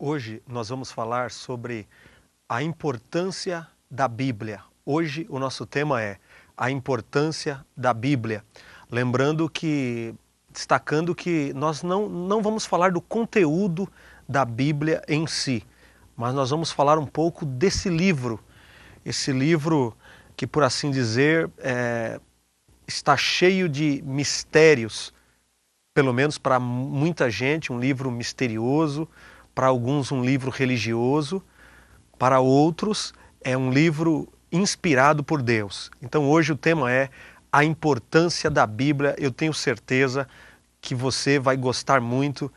Hoje nós vamos falar sobre a importância da Bíblia. Hoje o nosso tema é a importância da Bíblia. Destacando que nós não vamos falar do conteúdo da Bíblia em si, mas nós vamos falar um pouco desse livro. Esse livro que, por assim dizer, está cheio de mistérios, pelo menos para muita gente, um livro misterioso, para alguns um livro religioso, para outros é um livro inspirado por Deus. Então hoje o tema é a importância da Bíblia. Eu tenho certeza que você vai gostar muito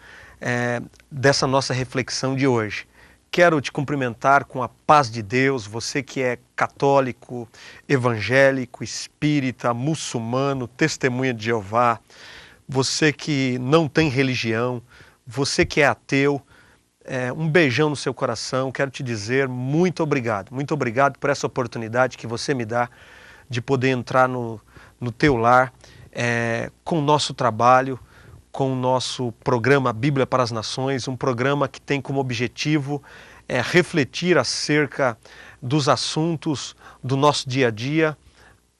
dessa nossa reflexão de hoje. Quero te cumprimentar com a paz de Deus, você que é católico, evangélico, espírita, muçulmano, testemunha de Jeová, você que não tem religião, você que é ateu, um beijão no seu coração. Quero te dizer muito obrigado por essa oportunidade que você me dá de poder entrar no teu lar com o nosso trabalho, com o nosso programa Bíblia para as Nações, um programa que tem como objetivo refletir acerca dos assuntos do nosso dia a dia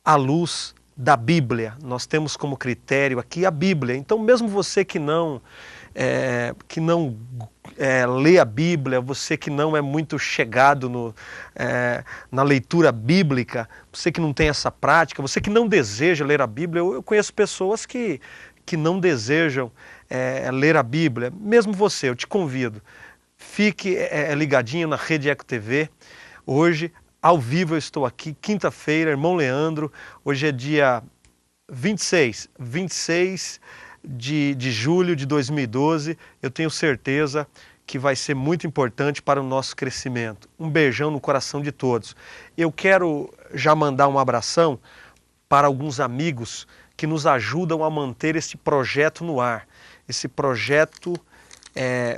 à luz da Bíblia. Nós temos como critério aqui a Bíblia. Então, mesmo você que não lê a Bíblia, você que não é muito chegado na leitura bíblica, você que não tem essa prática, você que não deseja ler a Bíblia, eu conheço pessoas que não desejam ler a Bíblia. Mesmo você, eu te convido, fique ligadinho na Rede Eco TV. Hoje, ao vivo, eu estou aqui, quinta-feira, irmão Leandro. Hoje é dia 26 de julho de 2012. Eu tenho certeza que vai ser muito importante para o nosso crescimento. Um beijão no coração de todos. Eu quero já mandar um abração para alguns amigos que nos ajudam a manter esse projeto no ar. Esse projeto,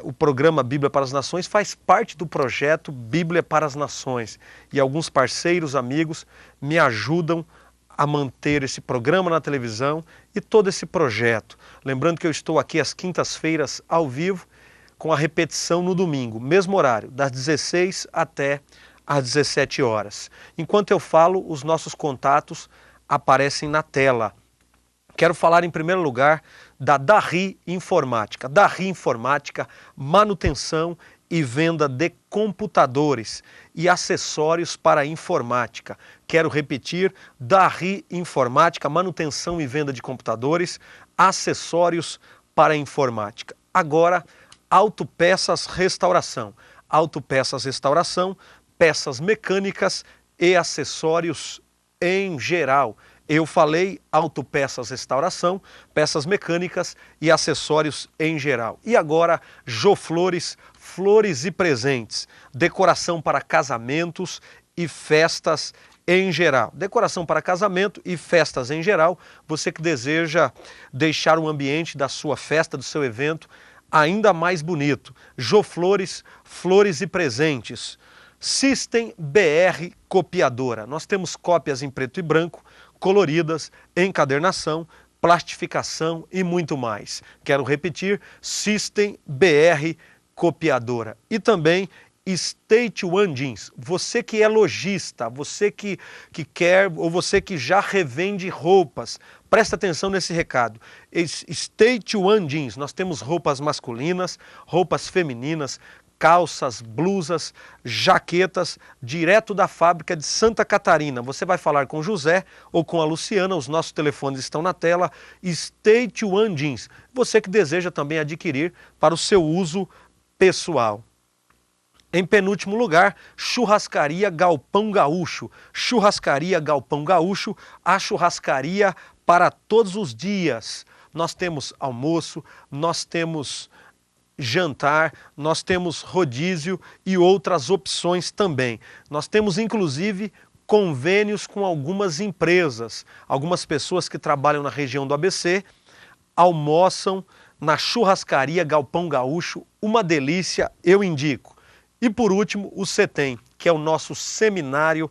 o programa Bíblia para as Nações, faz parte do projeto Bíblia para as Nações. E alguns parceiros, amigos, me ajudam a manter esse programa na televisão e todo esse projeto. Lembrando que eu estou aqui às quintas-feiras ao vivo, com a repetição no domingo, mesmo horário, das 16 até às 17 horas. Enquanto eu falo, os nossos contatos aparecem na tela. Quero falar em primeiro lugar da Darri Informática. Darri Informática, manutenção e venda de computadores e acessórios para a informática. Quero repetir, Darri Informática, manutenção e venda de computadores, acessórios para a informática. Agora, Autopeças Restauração. Autopeças Restauração, peças mecânicas e acessórios em geral. Eu falei Autopeças Restauração, peças mecânicas e acessórios em geral. E agora, Jô Flores, flores e presentes, decoração para casamentos e festas em geral. Decoração para casamento e festas em geral. Você que deseja deixar o ambiente da sua festa, do seu evento, ainda mais bonito. Jô Flores, flores e presentes. System BR Copiadora. Nós temos cópias em preto e branco, coloridas, encadernação, plastificação e muito mais. Quero repetir, System BR Copiadora. E também State One Jeans. Você que é lojista, você que quer ou você que já revende roupas, presta atenção nesse recado. State One Jeans. Nós temos roupas masculinas, roupas femininas, calças, blusas, jaquetas, direto da fábrica de Santa Catarina. Você vai falar com o José ou com a Luciana, os nossos telefones estão na tela. State One Jeans. Você que deseja também adquirir para o seu uso pessoal. Em penúltimo lugar, Churrascaria Galpão Gaúcho. Churrascaria Galpão Gaúcho, a churrascaria para todos os dias. Nós temos almoço, nós temos jantar, nós temos rodízio e outras opções também. Nós temos inclusive convênios com algumas empresas. Algumas pessoas que trabalham na região do ABC almoçam na Churrascaria Galpão Gaúcho. Uma delícia, eu indico. E por último, o CETEM, que é o nosso Seminário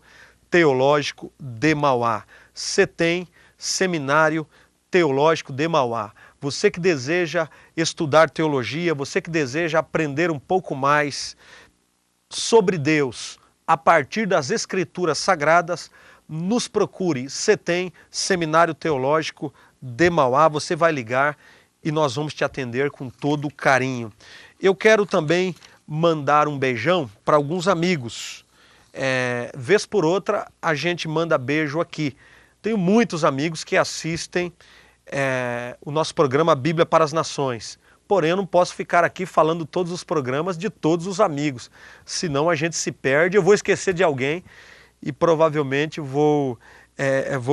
Teológico de Mauá. CETEM, Seminário Teológico de Mauá. você que deseja estudar teologia, você que deseja aprender um pouco mais sobre Deus a partir das Escrituras Sagradas, nos procure. CETEM, Seminário Teológico de Mauá, você vai ligar e nós vamos te atender com todo carinho. Eu quero também mandar um beijão para alguns amigos. Vez por outra a gente manda beijo aqui. Tenho muitos amigos que assistem o nosso programa Bíblia para as Nações. Porém, eu não posso ficar aqui falando todos os programas de todos os amigos, senão a gente se perde, eu vou esquecer de alguém e provavelmente vou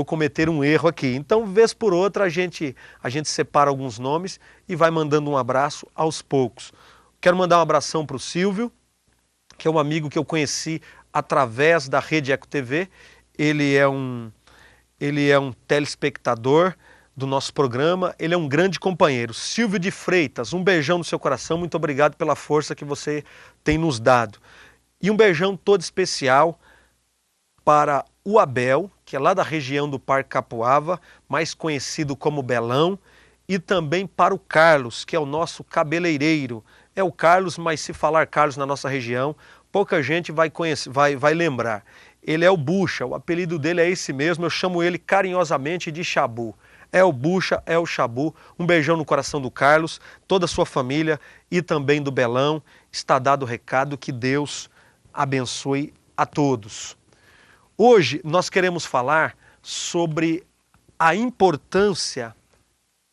cometer um erro aqui. Então, vez por outra, a gente separa alguns nomes e vai mandando um abraço aos poucos. Quero mandar um abração para o Silvio, que é um amigo que eu conheci através da Rede Eco TV. Ele é um telespectador do nosso programa, ele é um grande companheiro. Silvio de Freitas, um beijão no seu coração, muito obrigado pela força que você tem nos dado. E um beijão todo especial para o Abel, que é lá da região do Parque Capuava, mais conhecido como Belão, e também para o Carlos, que é o nosso cabeleireiro. É o Carlos, mas se falar Carlos na nossa região, pouca gente vai lembrar. Ele é o Bucha, o apelido dele é esse mesmo, eu chamo ele carinhosamente de Chabu. É o Bucha, é o Chabu. Um beijão no coração do Carlos, toda a sua família e também do Belão. Está dado o recado, que Deus abençoe a todos. Hoje nós queremos falar sobre a importância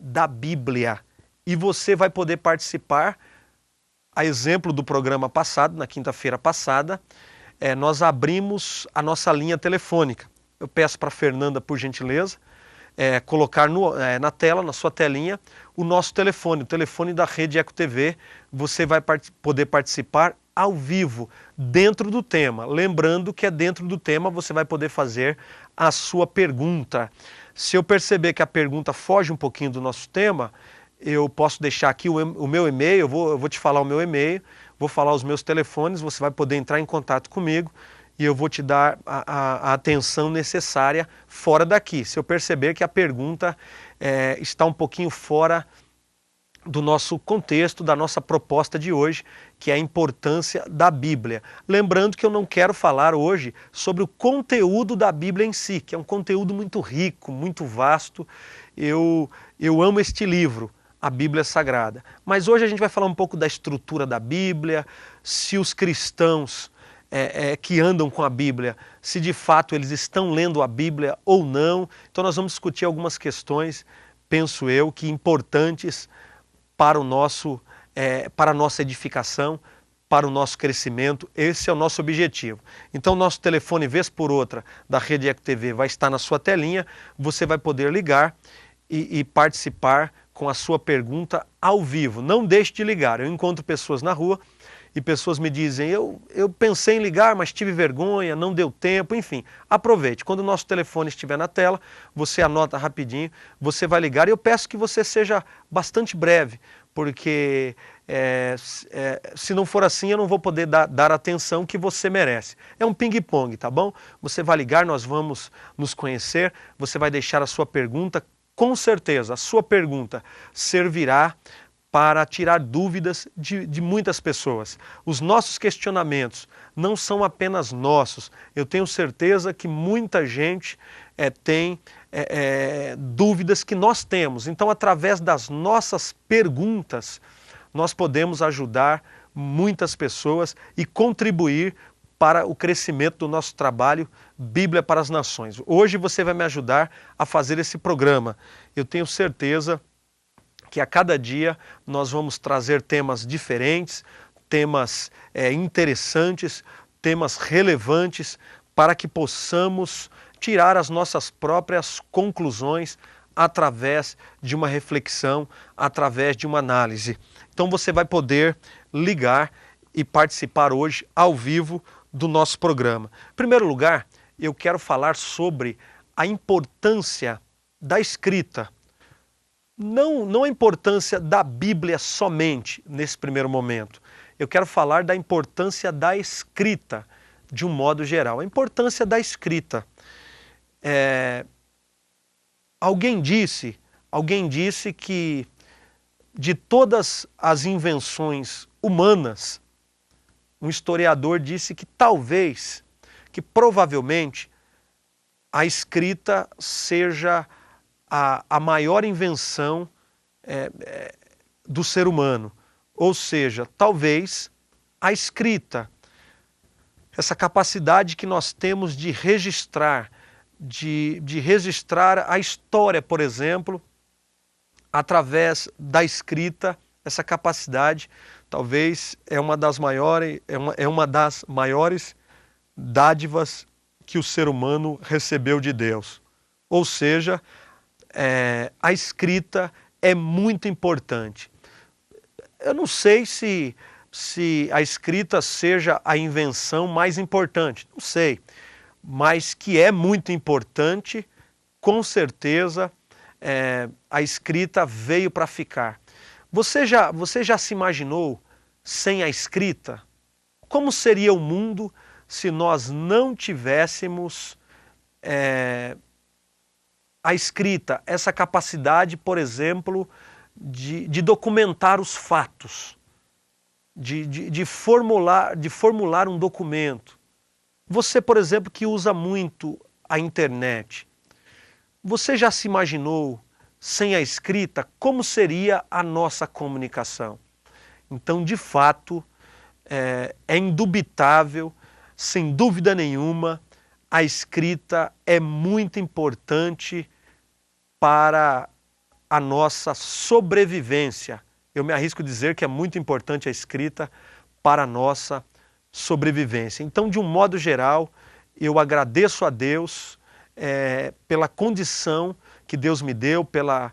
da Bíblia e você vai poder participar. A exemplo do programa passado, na quinta-feira passada, nós abrimos a nossa linha telefônica. Eu peço para a Fernanda, por gentileza, colocar na tela, na sua telinha, o nosso telefone, o telefone da Rede Eco TV. Você vai poder participar ao vivo, dentro do tema. Lembrando que dentro do tema você vai poder fazer a sua pergunta. Se eu perceber que a pergunta foge um pouquinho do nosso tema, eu posso deixar aqui o meu e-mail, eu vou te falar o meu e-mail, vou falar os meus telefones, você vai poder entrar em contato comigo e eu vou te dar a atenção necessária fora daqui. Se eu perceber que a pergunta está um pouquinho fora do nosso contexto, da nossa proposta de hoje, que é a importância da Bíblia. Lembrando que eu não quero falar hoje sobre o conteúdo da Bíblia em si, que é um conteúdo muito rico, muito vasto. Eu amo este livro, a Bíblia Sagrada. Mas hoje a gente vai falar um pouco da estrutura da Bíblia, se os cristãos que andam com a Bíblia, se de fato eles estão lendo a Bíblia ou não. Então nós vamos discutir algumas questões, penso eu, que importantes para a nossa edificação, para o nosso crescimento. Esse é o nosso objetivo. Então nosso telefone, vez por outra, da Rede Eco TV vai estar na sua telinha, você vai poder ligar e participar com a sua pergunta ao vivo. Não deixe de ligar. Eu encontro pessoas na rua e pessoas me dizem, eu pensei em ligar, mas tive vergonha, não deu tempo, enfim. Aproveite. Quando o nosso telefone estiver na tela, você anota rapidinho, você vai ligar. E eu peço que você seja bastante breve, porque se não for assim, eu não vou poder dar a atenção que você merece. É um ping-pong, tá bom? Você vai ligar, nós vamos nos conhecer, você vai deixar a sua pergunta. Com certeza, a sua pergunta servirá para tirar dúvidas de muitas pessoas. Os nossos questionamentos não são apenas nossos. Eu tenho certeza que muita gente tem dúvidas que nós temos. Então, através das nossas perguntas, nós podemos ajudar muitas pessoas e contribuir para o crescimento do nosso trabalho Bíblia para as Nações. Hoje você vai me ajudar a fazer esse programa. Eu tenho certeza que a cada dia nós vamos trazer temas diferentes, temas interessantes, temas relevantes, para que possamos tirar as nossas próprias conclusões através de uma reflexão, através de uma análise. Então você vai poder ligar e participar hoje ao vivo do nosso programa. Em primeiro lugar, eu quero falar sobre a importância da escrita. Não a importância da Bíblia somente nesse primeiro momento. Eu quero falar da importância da escrita, de um modo geral. A importância da escrita. Alguém disse que de todas as invenções humanas, um historiador disse que talvez, que provavelmente, a escrita seja a maior invenção do ser humano. Ou seja, talvez a escrita, essa capacidade que nós temos de registrar, de registrar a história, por exemplo, através da escrita, essa capacidade talvez é uma das maiores dádivas que o ser humano recebeu de Deus. Ou seja, a escrita é muito importante. Eu não sei se a escrita seja a invenção mais importante, não sei, mas que é muito importante, com certeza a escrita veio para ficar. Você já se imaginou sem a escrita? Como seria o mundo se nós não tivéssemos a escrita, essa capacidade, por exemplo, de documentar os fatos, de formular um documento? Você, por exemplo, que usa muito a internet, você já se imaginou sem a escrita como seria a nossa comunicação? Então, de fato, é indubitável, sem dúvida nenhuma, a escrita é muito importante para a nossa sobrevivência. Eu me arrisco a dizer que é muito importante a escrita para a nossa sobrevivência. Então, de um modo geral, eu agradeço a Deus pela condição que Deus me deu, pela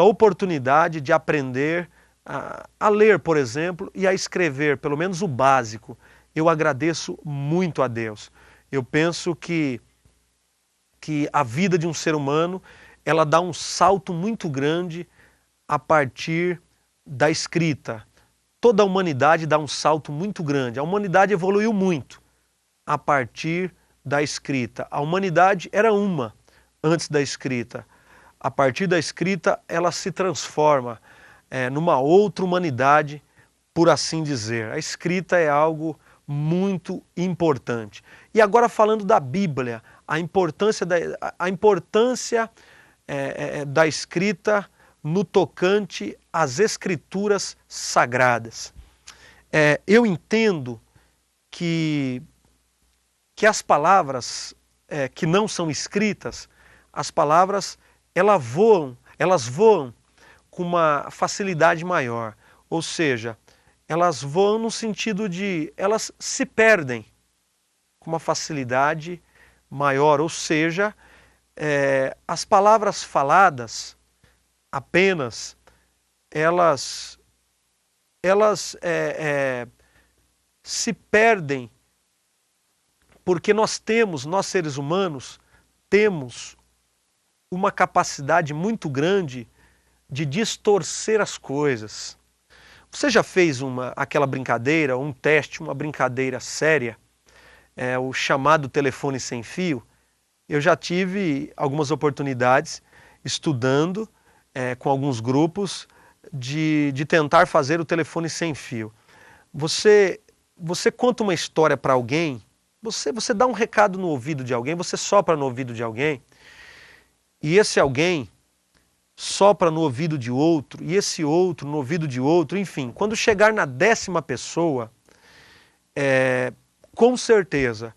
oportunidade de aprender a ler, por exemplo, e a escrever, pelo menos o básico. Eu agradeço muito a Deus. Eu penso que a vida de um ser humano, ela dá um salto muito grande a partir da escrita. Toda a humanidade dá um salto muito grande. A humanidade evoluiu muito a partir da escrita. A humanidade era uma antes da escrita. A partir da escrita, ela se transforma numa outra humanidade, por assim dizer. A escrita é algo muito importante. E agora falando da Bíblia, a importância da escrita no tocante às Escrituras Sagradas. Eu entendo que as palavras que não são escritas, as palavras elas voam com uma facilidade maior. Ou seja, elas voam no sentido de elas se perdem com uma facilidade maior. Ou seja, as palavras faladas apenas, elas se perdem porque nós seres humanos, temos uma capacidade muito grande de distorcer as coisas. Você já fez aquela brincadeira, um teste, uma brincadeira séria, o chamado telefone sem fio? Eu já tive algumas oportunidades estudando com alguns grupos de tentar fazer o telefone sem fio. Você conta uma história para alguém, você dá um recado no ouvido de alguém, você sopra no ouvido de alguém, e esse alguém sopra no ouvido de outro, e esse outro no ouvido de outro, enfim. Quando chegar na 10ª pessoa, com certeza,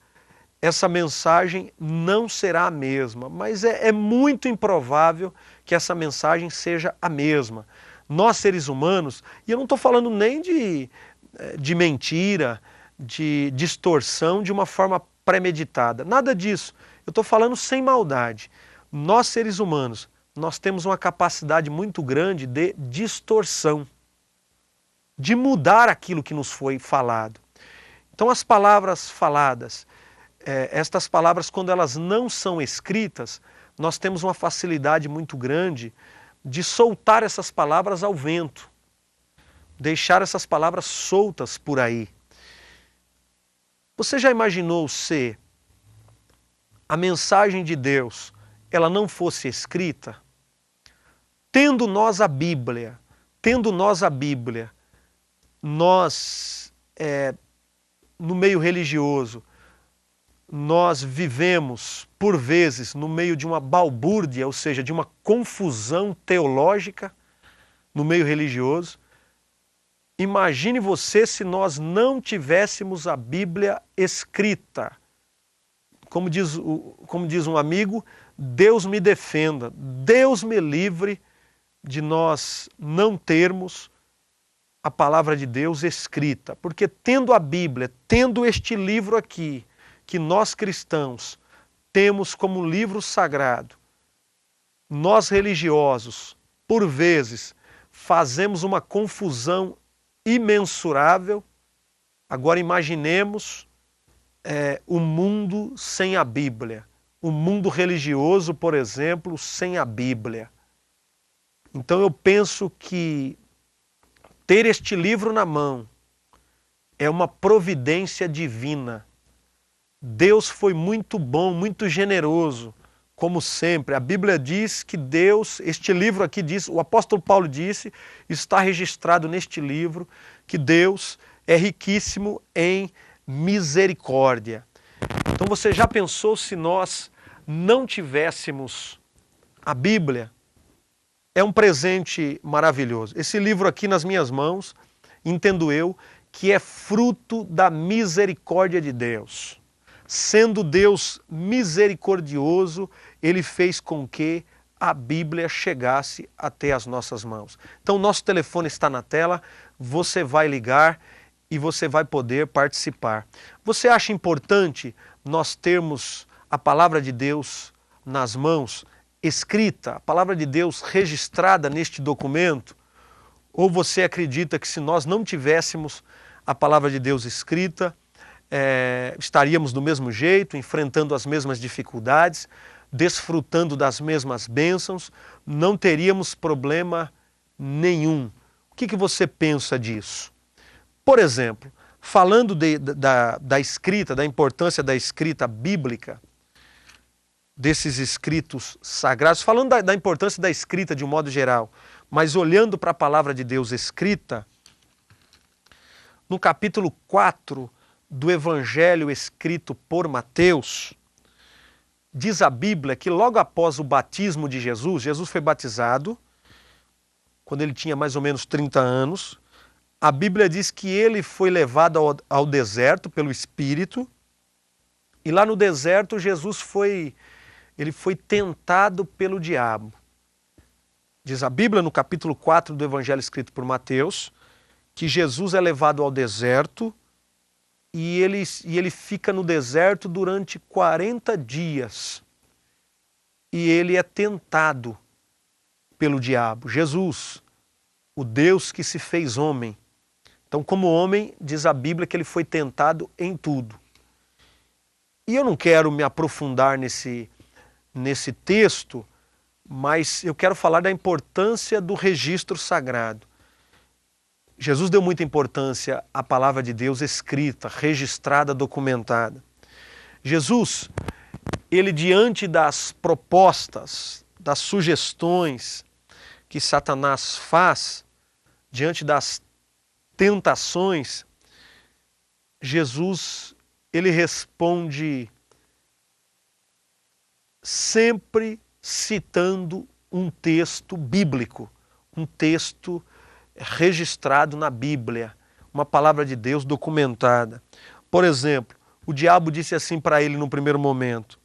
essa mensagem não será a mesma, mas é muito improvável que essa mensagem seja a mesma. Nós, seres humanos, e eu não estou falando nem de mentira, de distorção de uma forma premeditada, nada disso. Eu estou falando sem maldade. Nós, seres humanos, nós temos uma capacidade muito grande de distorção, de mudar aquilo que nos foi falado. Então, as palavras faladas, estas palavras, quando elas não são escritas, nós temos uma facilidade muito grande de soltar essas palavras ao vento, deixar essas palavras soltas por aí. Você já imaginou se a mensagem de Deus ela não fosse escrita? Tendo nós a Bíblia, tendo nós a Bíblia, nós, no meio religioso, nós vivemos, por vezes, no meio de uma balbúrdia, ou seja, de uma confusão teológica no meio religioso. Imagine você se nós não tivéssemos a Bíblia escrita. Como diz um amigo, Deus me defenda, Deus me livre de nós não termos a palavra de Deus escrita. Porque tendo a Bíblia, tendo este livro aqui, que nós cristãos temos como livro sagrado, nós religiosos, por vezes, fazemos uma confusão imensurável. Agora imaginemos o mundo sem a Bíblia. O mundo religioso, por exemplo, sem a Bíblia. Então eu penso que ter este livro na mão é uma providência divina. Deus foi muito bom, muito generoso, como sempre. A Bíblia diz que Deus, este livro aqui diz, o apóstolo Paulo disse, está registrado neste livro, que Deus é riquíssimo em misericórdia. Então você já pensou se nós não tivéssemos a Bíblia? É um presente maravilhoso. Esse livro aqui nas minhas mãos, entendo eu, que é fruto da misericórdia de Deus. Sendo Deus misericordioso, Ele fez com que a Bíblia chegasse até as nossas mãos. Então, nosso telefone está na tela, você vai ligar e você vai poder participar. Você acha importante nós termos a palavra de Deus nas mãos, escrita, a palavra de Deus registrada neste documento? Ou você acredita que se nós não tivéssemos a palavra de Deus escrita, estaríamos do mesmo jeito, enfrentando as mesmas dificuldades, desfrutando das mesmas bênçãos, não teríamos problema nenhum? O que você pensa disso? Por exemplo, falando da escrita, da importância da escrita bíblica, desses escritos sagrados, falando da importância da escrita de um modo geral, mas olhando para a palavra de Deus escrita, no capítulo 4 do Evangelho escrito por Mateus, diz a Bíblia que logo após o batismo de Jesus, Jesus foi batizado quando ele tinha mais ou menos 30 anos, a Bíblia diz que ele foi levado ao deserto pelo Espírito, e lá no deserto Jesus foi tentado pelo diabo. Diz a Bíblia no capítulo 4 do Evangelho escrito por Mateus, que Jesus é levado ao deserto e ele fica no deserto durante 40 dias. E ele é tentado pelo diabo. Jesus, o Deus que se fez homem. Então, como homem, diz a Bíblia que ele foi tentado em tudo. E eu não quero me aprofundar nesse texto, mas eu quero falar da importância do registro sagrado. Jesus deu muita importância à palavra de Deus escrita, registrada, documentada. Jesus, ele diante das propostas, das sugestões que Satanás faz, diante das tentações, Jesus, ele responde sempre citando um texto bíblico, um texto registrado na Bíblia, uma palavra de Deus documentada. Por exemplo, o diabo disse assim para ele no primeiro momento: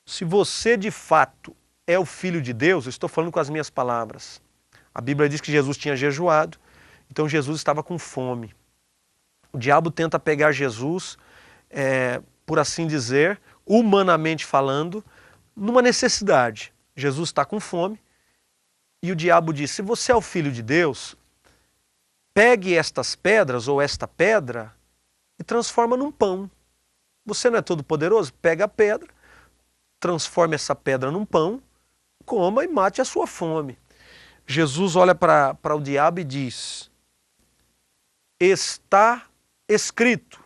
se você de fato é o Filho de Deus, eu estou falando com as minhas palavras. A Bíblia diz que Jesus tinha jejuado, então Jesus estava com fome. O diabo tenta pegar Jesus, por assim dizer, humanamente falando, numa necessidade. Jesus está com fome e o diabo diz: se você é o Filho de Deus, pegue estas pedras ou esta pedra e transforma num pão. Você não é todo poderoso? Pega a pedra, transforme essa pedra num pão, coma e mate a sua fome. Jesus olha para o diabo e diz: está escrito,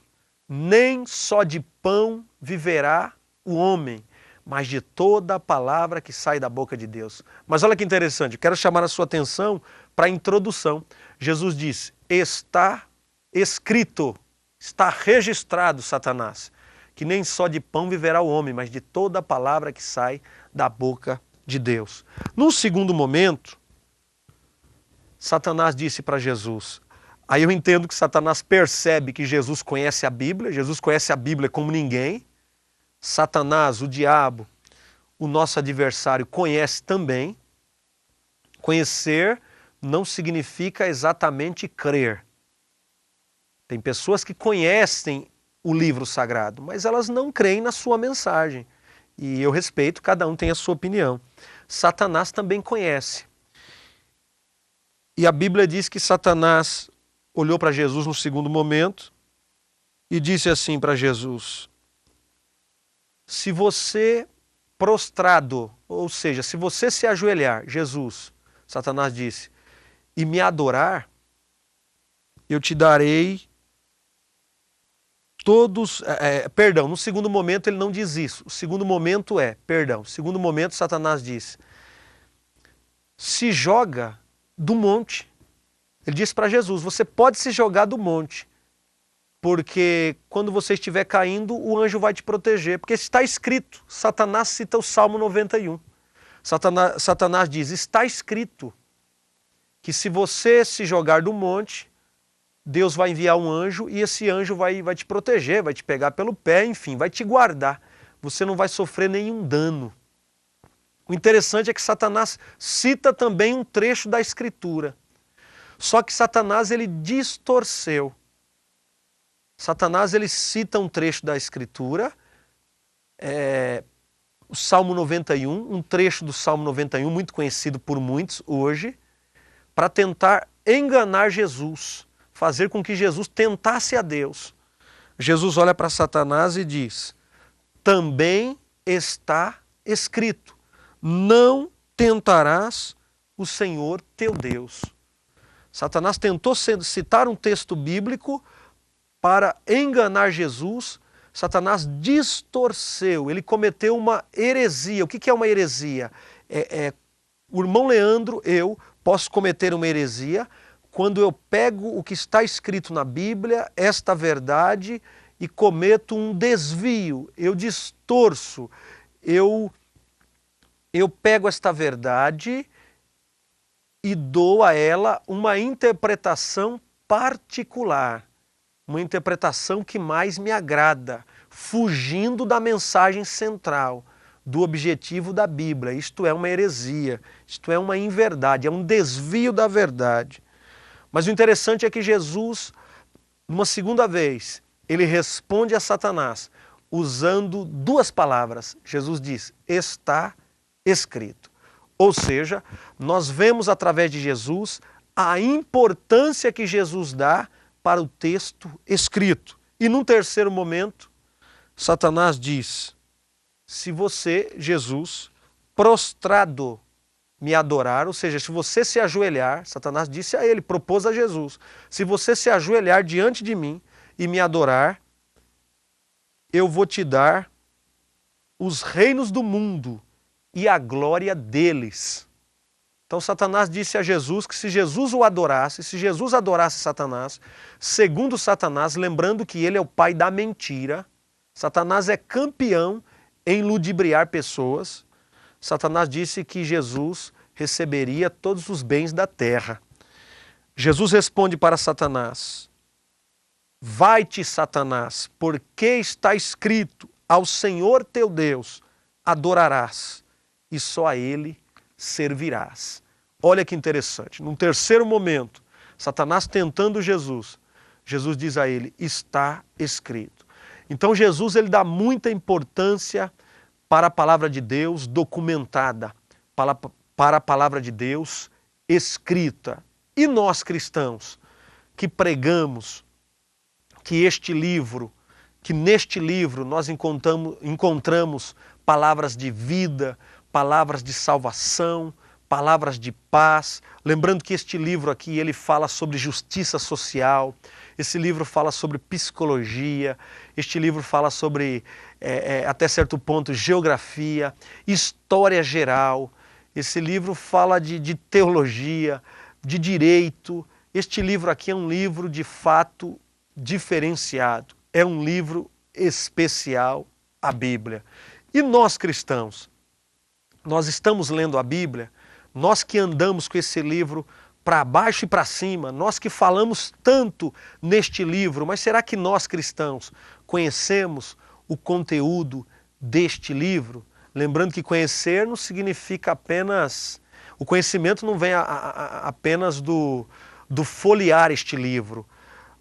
nem só de pão viverá o homem, mas de toda a palavra que sai da boca de Deus. Mas olha que interessante, eu quero chamar a sua atenção para a introdução. Jesus disse, está escrito, está registrado, Satanás, que nem só de pão viverá o homem, mas de toda a palavra que sai da boca de Deus. Num segundo momento, Satanás disse para Jesus, aí eu entendo que Satanás percebe que Jesus conhece a Bíblia como ninguém. Satanás, o diabo, o nosso adversário, conhece também. Conhecer não significa exatamente crer. Tem pessoas que conhecem o livro sagrado, mas elas não creem na sua mensagem. E eu respeito, cada um tem a sua opinião. Satanás também conhece. E a Bíblia diz que Satanás olhou para Jesus no segundo momento e disse assim para Jesus, se você prostrado, ou seja, se você se ajoelhar, Jesus, Satanás disse, e me adorar, eu te darei todos... Perdão, no segundo momento ele não diz isso. O segundo momento segundo momento Satanás disse, se joga do monte. Ele disse para Jesus, você pode se jogar do monte, porque quando você estiver caindo, o anjo vai te proteger. Porque está escrito, Satanás cita o Salmo 91. Satanás diz, está escrito que se você se jogar do monte, Deus vai enviar um anjo e esse anjo vai te proteger, vai te pegar pelo pé, enfim, vai te guardar. Você não vai sofrer nenhum dano. O interessante é que Satanás cita também um trecho da Escritura. Só que Satanás, ele distorceu. Satanás, ele cita um trecho da Escritura, o Salmo 91, um trecho do Salmo 91, muito conhecido por muitos hoje, para tentar enganar Jesus, fazer com que Jesus tentasse a Deus. Jesus olha para Satanás e diz, também está escrito, não tentarás o Senhor teu Deus. Satanás tentou citar um texto bíblico para enganar Jesus. Satanás distorceu, ele cometeu uma heresia. O que é uma heresia? O irmão Leandro, eu posso cometer uma heresia quando eu pego o que está escrito na Bíblia, esta verdade, e cometo um desvio, eu distorço, eu pego esta verdade e dou a ela uma interpretação particular, uma interpretação que mais me agrada, fugindo da mensagem central, do objetivo da Bíblia. Isto é uma heresia, isto é uma inverdade, é um desvio da verdade. Mas o interessante é que Jesus, numa segunda vez, ele responde a Satanás usando duas palavras. Jesus diz, está escrito. Ou seja, nós vemos através de Jesus a importância que Jesus dá para o texto escrito. E num terceiro momento, Satanás diz, se você, Jesus, prostrado me adorar, ou seja, se você se ajoelhar, Satanás disse a ele, propôs a Jesus, se você se ajoelhar diante de mim e me adorar, eu vou te dar os reinos do mundo e a glória deles. Então Satanás disse a Jesus que se Jesus o adorasse, se Jesus adorasse Satanás, segundo Satanás, lembrando que ele é o pai da mentira, Satanás é campeão em ludibriar pessoas, Satanás disse que Jesus receberia todos os bens da terra. Jesus responde para Satanás, vai-te, Satanás, porque está escrito, ao Senhor teu Deus adorarás, e só a Ele servirás. Olha que interessante, num terceiro momento, Satanás tentando Jesus, Jesus diz a ele, está escrito. Então Jesus ele dá muita importância para a palavra de Deus documentada, para a palavra de Deus escrita. E nós cristãos que pregamos que neste livro nós encontramos palavras de vida, palavras de salvação, palavras de paz. Lembrando que este livro aqui, ele fala sobre justiça social, esse livro fala sobre psicologia, este livro fala sobre, até certo ponto, geografia, história geral, esse livro fala de teologia, de direito. Este livro aqui é um livro de fato diferenciado. É um livro especial, a Bíblia. E nós cristãos, nós estamos lendo a Bíblia, nós que andamos com esse livro para baixo e para cima, nós que falamos tanto neste livro, mas será que nós cristãos conhecemos o conteúdo deste livro? Lembrando que conhecer não significa apenas... O conhecimento não vem apenas do folhear este livro,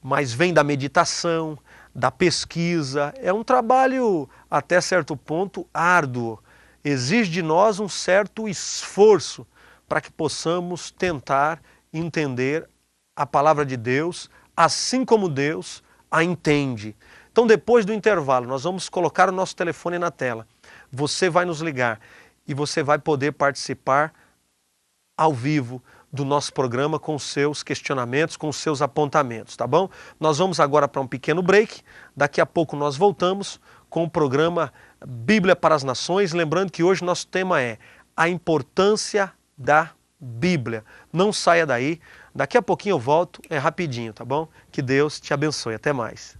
mas vem da meditação, da pesquisa. É um trabalho, até certo ponto, árduo. Exige de nós um certo esforço para que possamos tentar entender a palavra de Deus, assim como Deus a entende. Então, depois do intervalo, nós vamos colocar o nosso telefone na tela. Você vai nos ligar e você vai poder participar ao vivo do nosso programa com os seus questionamentos, com os seus apontamentos, tá bom? Nós vamos agora para um pequeno break, daqui a pouco nós voltamos com o programa Bíblia para as Nações, lembrando que hoje nosso tema é a importância da Bíblia. Não saia daí, daqui a pouquinho eu volto, é rapidinho, tá bom? Que Deus te abençoe, até mais.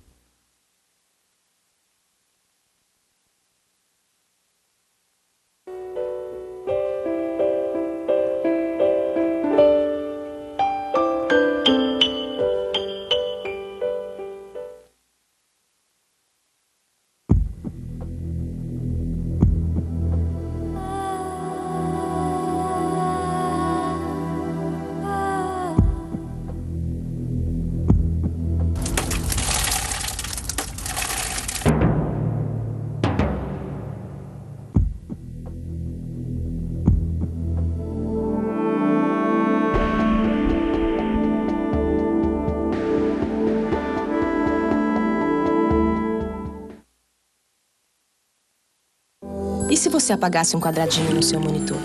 E se você apagasse um quadradinho no seu monitor?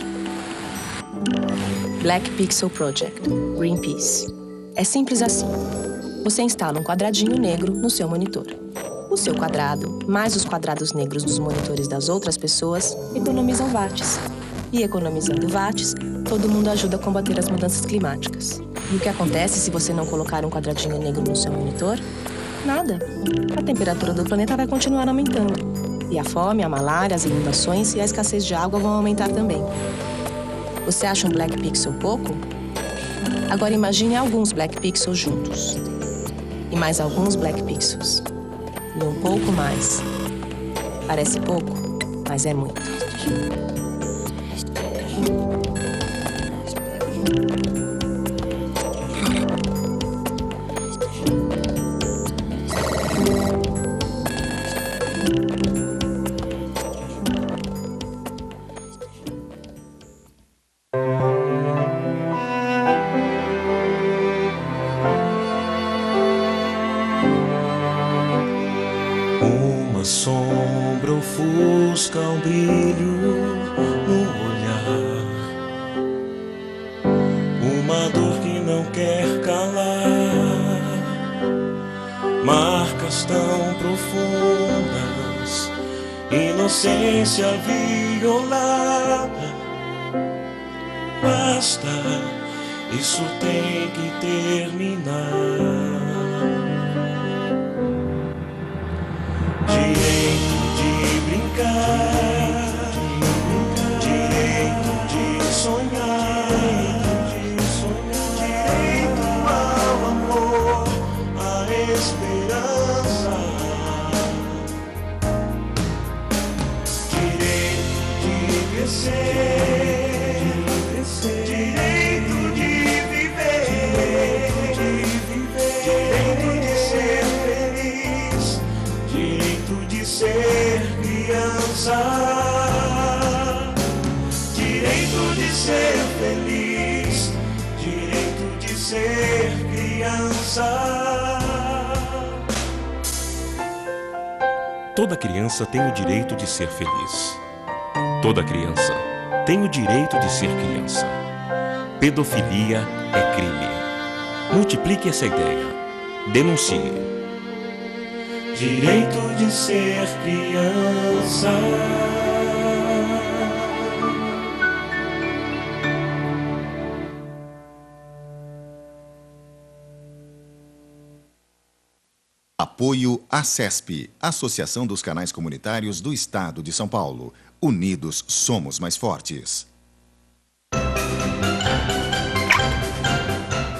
Black Pixel Project, Greenpeace. É simples assim. Você instala um quadradinho negro no seu monitor. O seu quadrado, mais os quadrados negros dos monitores das outras pessoas, economizam watts. E economizando watts, todo mundo ajuda a combater as mudanças climáticas. E o que acontece se você não colocar um quadradinho negro no seu monitor? Nada. A temperatura do planeta vai continuar aumentando. E a fome, a malária, as inundações e a escassez de água vão aumentar também. Você acha um Black Pixel pouco? Agora imagine alguns Black Pixels juntos. E mais alguns Black Pixels. E um pouco mais. Parece pouco, mas é muito. Uma sombra ofusca um brilho no olhar, uma dor que não quer calar, marcas tão profundas, inocência violada. Basta, isso tem que terminar. Direito de brincar, direito de sonhar, direito ao amor, à esperança, direito de crescer, direito de viver, direito de ser feliz, direito de ser criança, direito de ser feliz, direito de ser criança. Toda criança tem o direito de ser feliz. Toda criança tem o direito de ser criança. Pedofilia é crime. Multiplique essa ideia. Denuncie. Direito de ser criança. Apoio ACESP, Associação dos Canais Comunitários do Estado de São Paulo. Unidos somos mais fortes.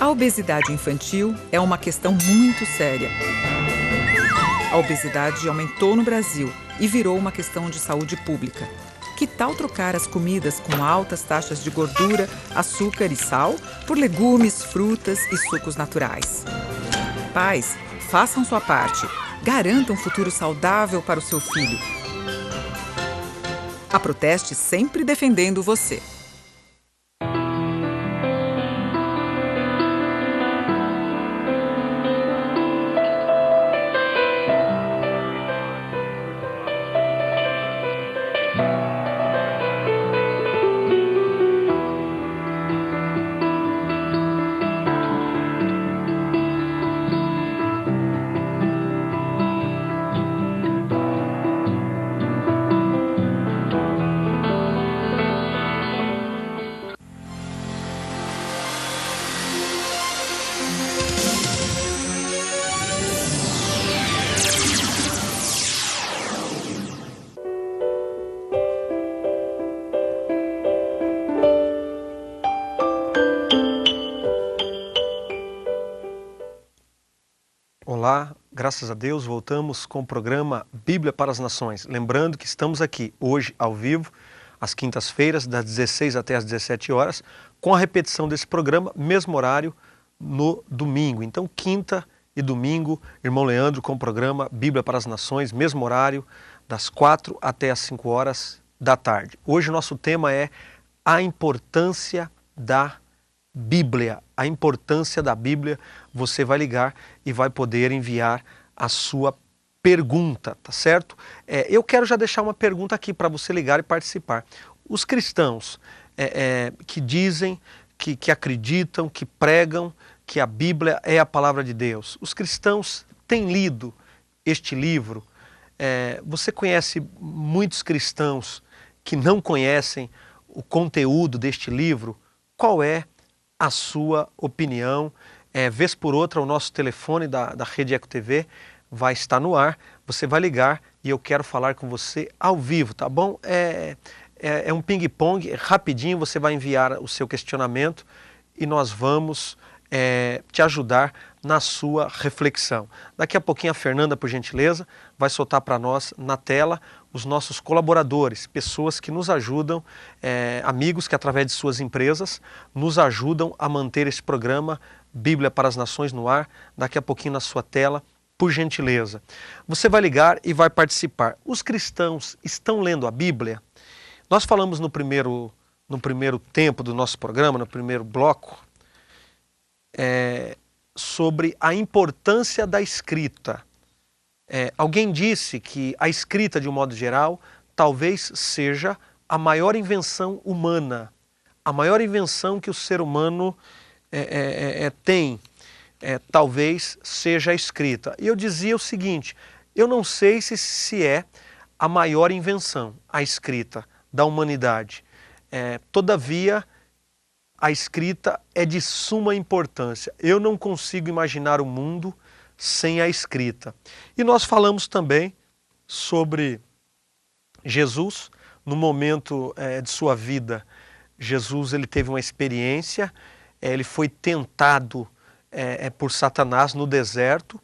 A obesidade infantil é uma questão muito séria. A obesidade aumentou no Brasil e virou uma questão de saúde pública. Que tal trocar as comidas com altas taxas de gordura, açúcar e sal por legumes, frutas e sucos naturais? Pais, façam sua parte. Garantam um futuro saudável para o seu filho. A Proteste sempre defendendo você. Olá, graças a Deus, voltamos com o programa Bíblia para as Nações. Lembrando que estamos aqui hoje ao vivo, às quintas-feiras, das 16 até às 17 horas, com a repetição desse programa, mesmo horário, no domingo. Então, quinta e domingo, irmão Leandro com o programa Bíblia para as Nações, mesmo horário, das 4 até às 5 horas da tarde. Hoje o nosso tema é a importância da Bíblia. A importância da Bíblia, você vai ligar e vai poder enviar a sua pergunta, tá certo? Eu quero já deixar uma pergunta aqui para você ligar e participar. Os cristãos que dizem, que acreditam, que pregam que a Bíblia é a palavra de Deus, os cristãos têm lido este livro? Você conhece muitos cristãos que não conhecem o conteúdo deste livro? Qual é a sua opinião? Vez por outra, o nosso telefone da Rede Eco TV vai estar no ar, você vai ligar e eu quero falar com você ao vivo, tá bom? É um ping-pong, rapidinho você vai enviar o seu questionamento e nós vamos te ajudar na sua reflexão. Daqui a pouquinho a Fernanda, por gentileza, vai soltar para nós na tela os nossos colaboradores, pessoas que nos ajudam, amigos que através de suas empresas nos ajudam a manter esse programa Bíblia para as Nações no ar. Daqui a pouquinho na sua tela, por gentileza. Você vai ligar e vai participar. Os cristãos estão lendo a Bíblia? Nós falamos no primeiro tempo do nosso programa, no primeiro bloco, sobre a importância da escrita. Alguém disse que a escrita, de um modo geral, talvez seja a maior invenção humana, a maior invenção que o ser humano tem, talvez seja a escrita. E eu dizia o seguinte, eu não sei se é a maior invenção, a escrita da humanidade. Todavia, a escrita é de suma importância. Eu não consigo imaginar o mundo sem a escrita. E nós falamos também sobre Jesus, no momento de sua vida. Jesus ele teve uma experiência, ele foi tentado por Satanás no deserto,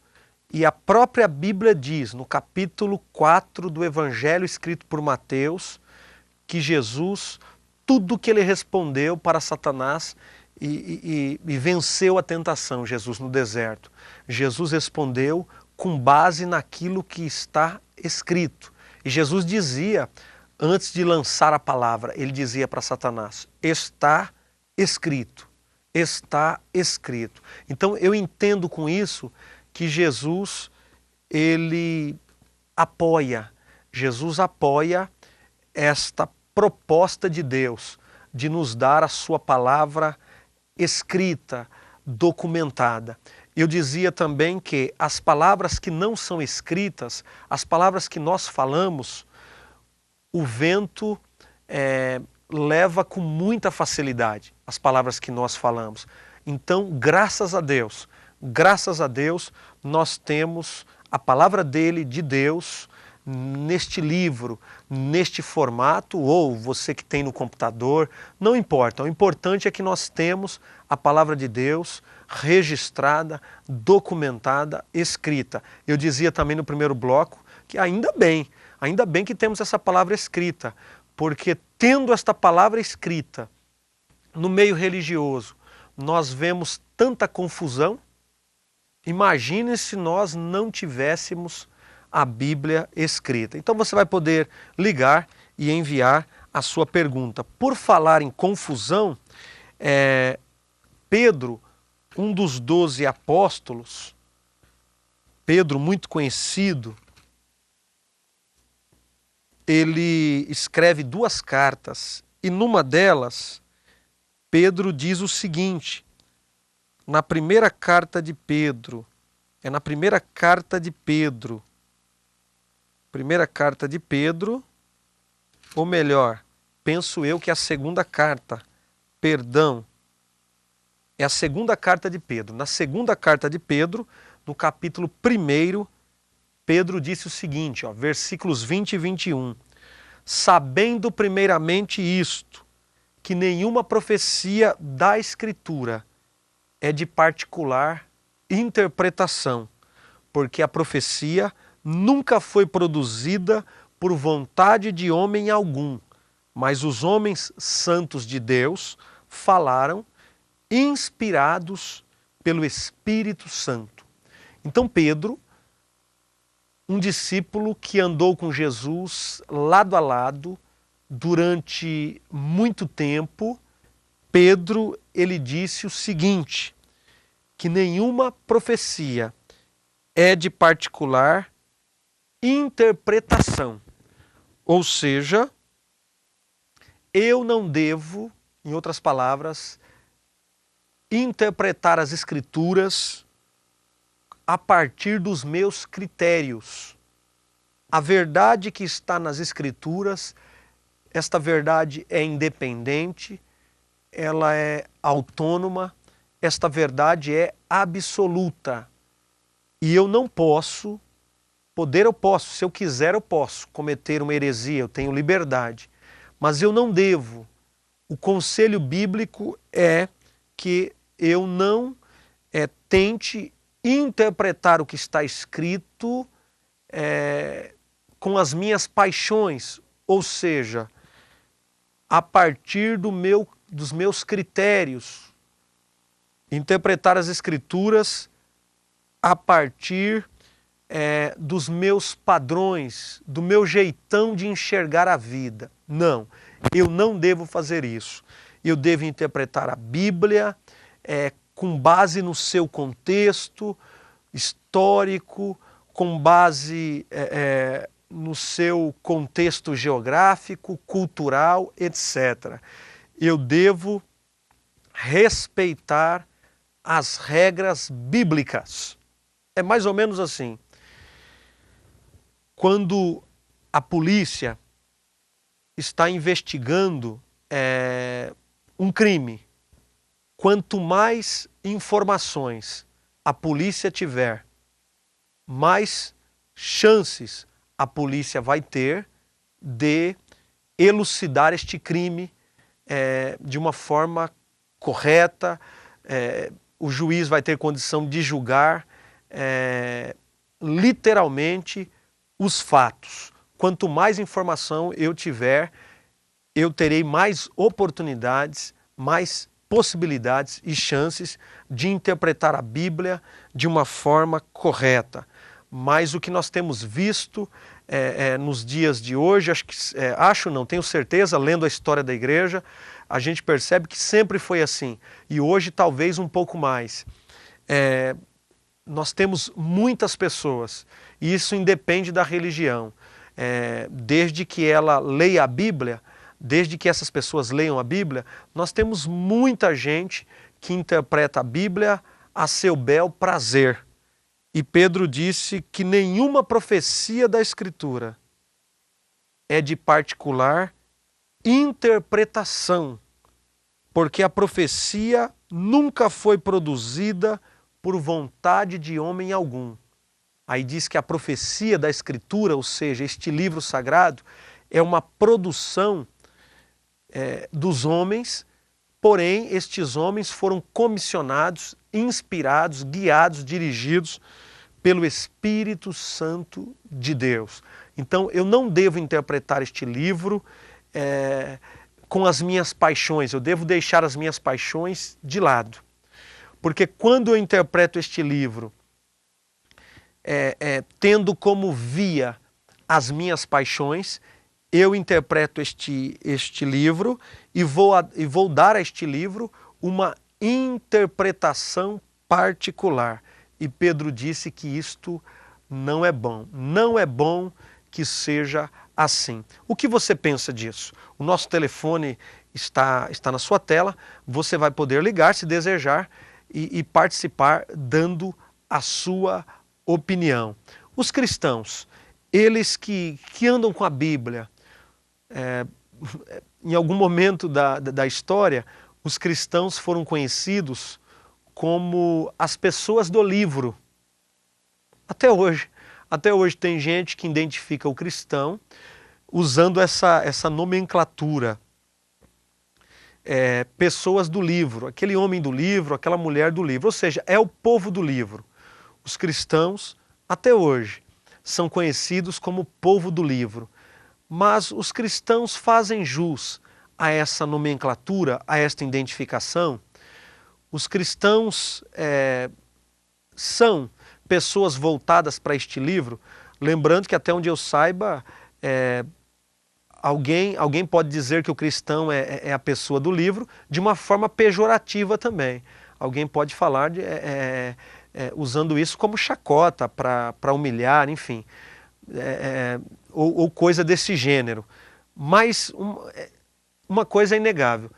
e a própria Bíblia diz, no capítulo 4 do Evangelho escrito por Mateus, que Jesus, tudo que ele respondeu para Satanás e venceu a tentação, Jesus no deserto. Jesus respondeu com base naquilo que está escrito. E Jesus dizia, antes de lançar a palavra, ele dizia para Satanás, está escrito, está escrito. Então eu entendo com isso que Jesus, ele apoia esta proposta de Deus de nos dar a sua palavra escrita, documentada. Eu dizia também que as palavras que não são escritas, as palavras que nós falamos, o vento leva com muita facilidade as palavras que nós falamos. Então, graças a Deus, nós temos a palavra dele, de Deus, neste livro, neste formato, ou você que tem no computador, não importa. O importante é que nós temos a palavra de Deus registrada, documentada, escrita. Eu dizia também no primeiro bloco que ainda bem que temos essa palavra escrita, porque tendo esta palavra escrita no meio religioso, nós vemos tanta confusão. Imagine se nós não tivéssemos a Bíblia escrita. Então você vai poder ligar e enviar a sua pergunta. Por falar em confusão, Pedro, um dos 12 apóstolos, Pedro, muito conhecido, ele escreve 2 cartas e numa delas, Pedro diz o seguinte, na primeira carta de Pedro, ou melhor, penso eu que é a segunda carta, é a segunda carta de Pedro. Na segunda carta de Pedro, no capítulo 1, Pedro disse o seguinte, versículos 20 e 21. Sabendo primeiramente isto, que nenhuma profecia da Escritura é de particular interpretação, porque a profecia nunca foi produzida por vontade de homem algum, mas os homens santos de Deus falaram inspirados pelo Espírito Santo. Então Pedro, um discípulo que andou com Jesus lado a lado durante muito tempo, Pedro, ele disse o seguinte, que nenhuma profecia é de particular interpretação. Ou seja, eu não devo, em outras palavras, interpretar as Escrituras a partir dos meus critérios. A verdade que está nas Escrituras, esta verdade é independente, ela é autônoma, esta verdade é absoluta. E eu não posso, eu posso, se eu quiser eu posso cometer uma heresia, eu tenho liberdade, mas eu não devo. O conselho bíblico é que eu não tente interpretar o que está escrito com as minhas paixões, ou seja, a partir dos meus critérios, interpretar as Escrituras a partir dos meus padrões, do meu jeitão de enxergar a vida. Não, eu não devo fazer isso. Eu devo interpretar a Bíblia com base no seu contexto histórico, com base no seu contexto geográfico, cultural, etc. Eu devo respeitar as regras bíblicas. É mais ou menos assim. Quando a polícia está investigando um crime, quanto mais informações a polícia tiver, mais chances a polícia vai ter de elucidar este crime de uma forma correta, o juiz vai ter condição de julgar literalmente os fatos. Quanto mais informação eu tiver, eu terei mais oportunidades, mais possibilidades e chances de interpretar a Bíblia de uma forma correta. Mas o que nós temos visto nos dias de hoje, tenho certeza, lendo a história da igreja, a gente percebe que sempre foi assim. E hoje talvez um pouco mais. Nós temos muitas pessoas, e isso independe da religião. Desde que ela leia a Bíblia, desde que essas pessoas leiam a Bíblia, nós temos muita gente que interpreta a Bíblia a seu bel prazer. E Pedro disse que nenhuma profecia da Escritura é de particular interpretação, porque a profecia nunca foi produzida por vontade de homem algum. Aí diz que a profecia da Escritura, ou seja, este livro sagrado, é uma produção dos homens, porém estes homens foram comissionados, inspirados, guiados, dirigidos pelo Espírito Santo de Deus. Então eu não devo interpretar este livro com as minhas paixões, eu devo deixar as minhas paixões de lado. Porque quando eu interpreto este livro tendo como via as minhas paixões, eu interpreto este livro e vou dar a este livro uma interpretação particular. E Pedro disse que isto não é bom. Não é bom que seja assim. O que você pensa disso? O nosso telefone está na sua tela, você vai poder ligar se desejar e participar dando a sua opinião. Os cristãos, eles que andam com a Bíblia, em algum momento da história, os cristãos foram conhecidos como as pessoas do livro. Até hoje tem gente que identifica o cristão usando essa nomenclatura. Pessoas do livro, aquele homem do livro, aquela mulher do livro, ou seja, é o povo do livro. Os cristãos, até hoje, são conhecidos como povo do livro. Mas os cristãos fazem jus a essa nomenclatura, a esta identificação. Os cristãos são pessoas voltadas para este livro, lembrando que até onde eu saiba, alguém pode dizer que o cristão é a pessoa do livro de uma forma pejorativa também. Alguém pode falar usando isso como chacota, para humilhar, enfim, ou coisa desse gênero. Mas uma coisa é inegável,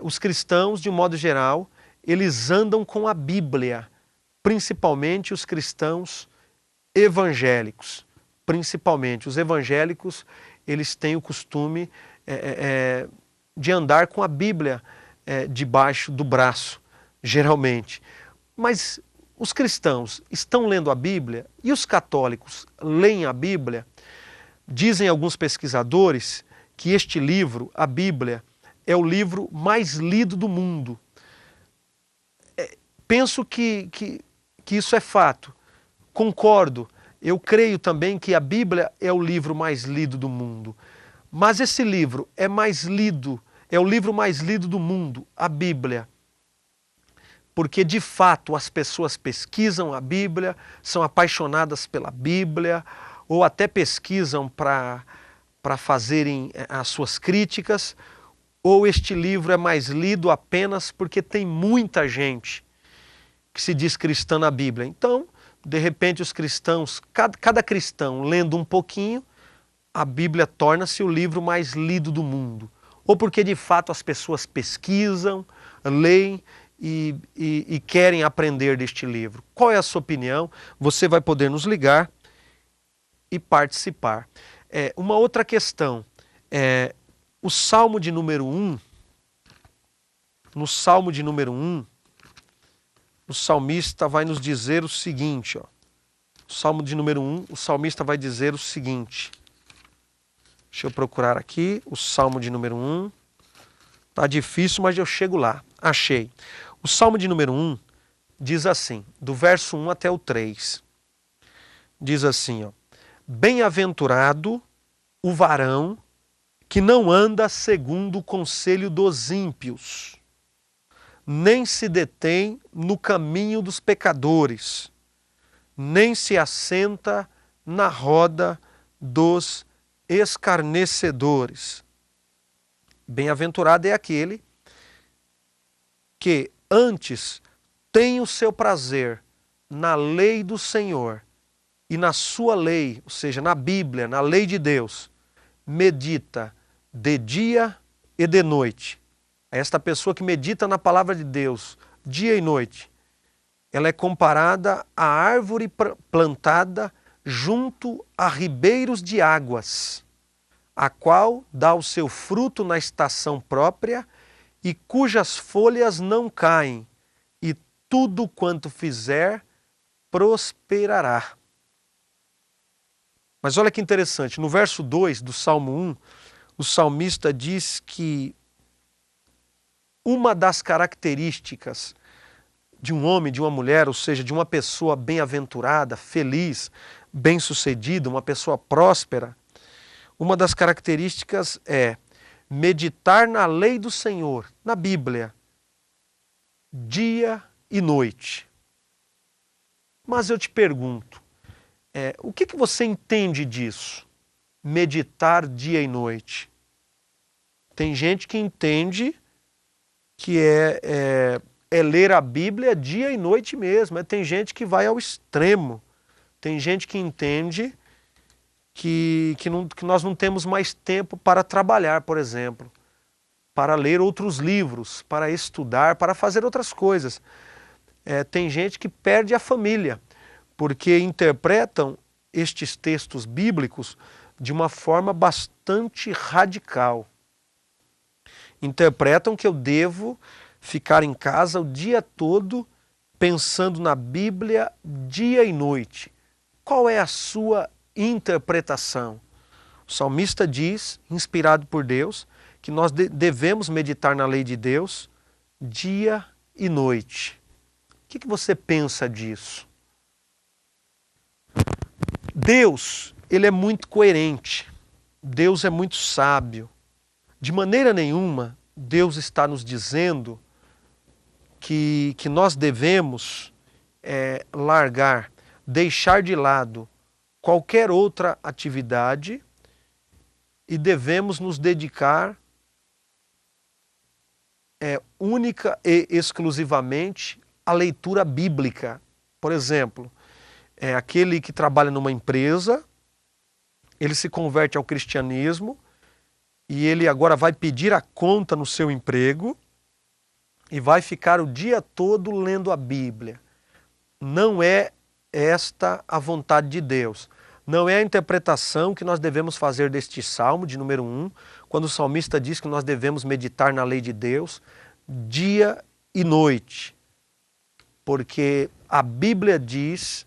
os cristãos, de um modo geral, eles andam com a Bíblia, principalmente os cristãos evangélicos. Principalmente os evangélicos, eles têm o costume de andar com a Bíblia debaixo do braço, geralmente. Mas os cristãos estão lendo a Bíblia e os católicos leem a Bíblia. Dizem alguns pesquisadores que este livro, a Bíblia, é o livro mais lido do mundo. Penso que isso é fato. Concordo. Eu creio também que a Bíblia é o livro mais lido do mundo. Mas esse livro é o livro mais lido do mundo, a Bíblia. Porque, de fato, as pessoas pesquisam a Bíblia, são apaixonadas pela Bíblia, ou até pesquisam para fazerem as suas críticas, ou este livro é mais lido apenas porque tem muita gente que se diz cristã na Bíblia. Então, de repente, os cristãos, cada cristão lendo um pouquinho, a Bíblia torna-se o livro mais lido do mundo. Ou porque, de fato, as pessoas pesquisam, leem e querem aprender deste livro. Qual é a sua opinião? Você vai poder nos ligar e participar. Uma outra questão, o Salmo de número 1, no Salmo de número 1, o salmista vai nos dizer o seguinte, ó. O Salmo de número 1, o salmista vai dizer o seguinte. Deixa eu procurar aqui, o Salmo de número 1. Tá difícil, mas eu chego lá. Achei. O Salmo de número 1 diz assim, do verso 1 até o 3. Diz assim, ó. Bem-aventurado o varão que não anda segundo o conselho dos ímpios, nem se detém no caminho dos pecadores, nem se assenta na roda dos escarnecedores. Bem-aventurado é aquele que antes tem o seu prazer na lei do Senhor e na sua lei, ou seja, na Bíblia, na lei de Deus, medita de dia e de noite. Esta pessoa que medita na palavra de Deus dia e noite, ela é comparada à árvore plantada junto a ribeiros de águas, a qual dá o seu fruto na estação própria e cujas folhas não caem, e tudo quanto fizer prosperará. Mas olha que interessante, no verso 2 do Salmo 1, o salmista diz que uma das características de um homem, de uma mulher, ou seja, de uma pessoa bem-aventurada, feliz, bem-sucedida, uma pessoa próspera, uma das características é meditar na lei do Senhor, na Bíblia, dia e noite. Mas eu te pergunto, o que você entende disso? Meditar dia e noite. Tem gente que entende que é ler a Bíblia dia e noite mesmo. Tem gente que vai ao extremo. Tem gente que entende que nós não temos mais tempo para trabalhar, por exemplo, para ler outros livros, para estudar, para fazer outras coisas. Tem gente que perde a família, porque interpretam estes textos bíblicos de uma forma bastante radical. Interpretam que eu devo ficar em casa o dia todo pensando na Bíblia dia e noite. Qual é a sua interpretação? O salmista diz, inspirado por Deus, que nós devemos meditar na lei de Deus dia e noite. O que você pensa disso? Deus, ele é muito coerente. Deus é muito sábio. De maneira nenhuma, Deus está nos dizendo que nós devemos largar, deixar de lado qualquer outra atividade e devemos nos dedicar única e exclusivamente à leitura bíblica. Por exemplo, aquele que trabalha numa empresa, ele se converte ao cristianismo e ele agora vai pedir a conta no seu emprego e vai ficar o dia todo lendo a Bíblia. Não é esta a vontade de Deus. Não é a interpretação que nós devemos fazer deste salmo de número 1, quando o salmista diz que nós devemos meditar na lei de Deus dia e noite. Porque a Bíblia diz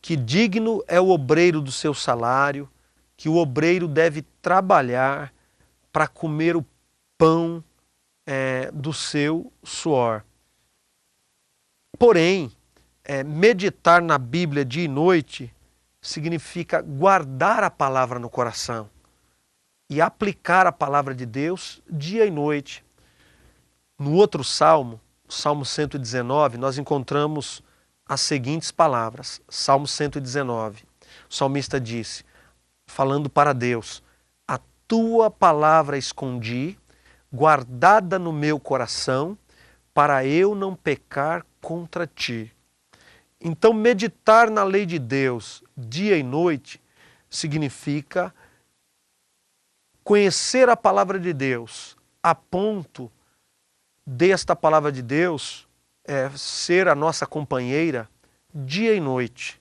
que digno é o obreiro do seu salário, que o obreiro deve trabalhar para comer o pão do seu suor. Porém, meditar na Bíblia dia e noite significa guardar a palavra no coração e aplicar a palavra de Deus dia e noite. No outro salmo, Salmo 119, nós encontramos as seguintes palavras. Salmo 119. O salmista disse, falando para Deus, a tua palavra escondi, guardada no meu coração, para eu não pecar contra ti. Então, meditar na lei de Deus dia e noite significa conhecer a palavra de Deus a ponto desta palavra de Deus ser a nossa companheira dia e noite.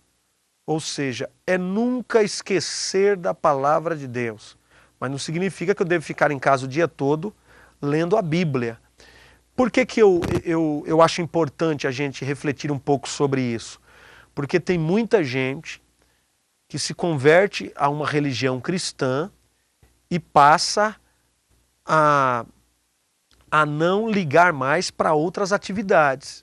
Ou seja, nunca esquecer da palavra de Deus. Mas não significa que eu devo ficar em casa o dia todo lendo a Bíblia. Por que eu acho importante a gente refletir um pouco sobre isso? Porque tem muita gente que se converte a uma religião cristã e passa a não ligar mais para outras atividades.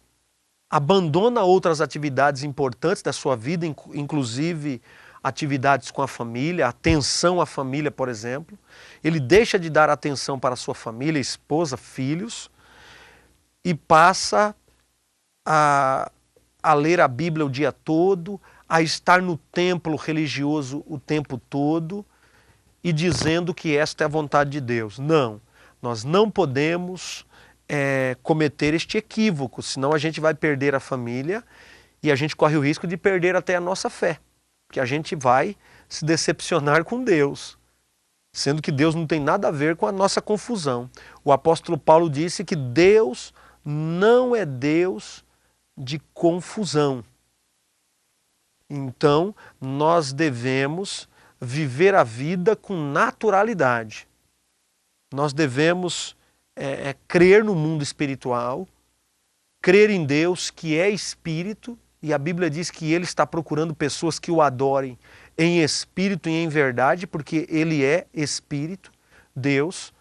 Abandona outras atividades importantes da sua vida, inclusive atividades com a família, atenção à família, por exemplo. Ele deixa de dar atenção para a sua família, esposa, filhos, e passa a ler a Bíblia o dia todo, a estar no templo religioso o tempo todo e dizendo que esta é a vontade de Deus. Não, nós não podemos cometer este equívoco, senão a gente vai perder a família e a gente corre o risco de perder até a nossa fé, porque a gente vai se decepcionar com Deus, sendo que Deus não tem nada a ver com a nossa confusão. O apóstolo Paulo disse que Deus não é Deus de confusão. Então, nós devemos viver a vida com naturalidade. Nós devemos crer no mundo espiritual, crer em Deus que é espírito e a Bíblia diz que Ele está procurando pessoas que o adorem em espírito e em verdade, porque Ele é Espírito, Deus,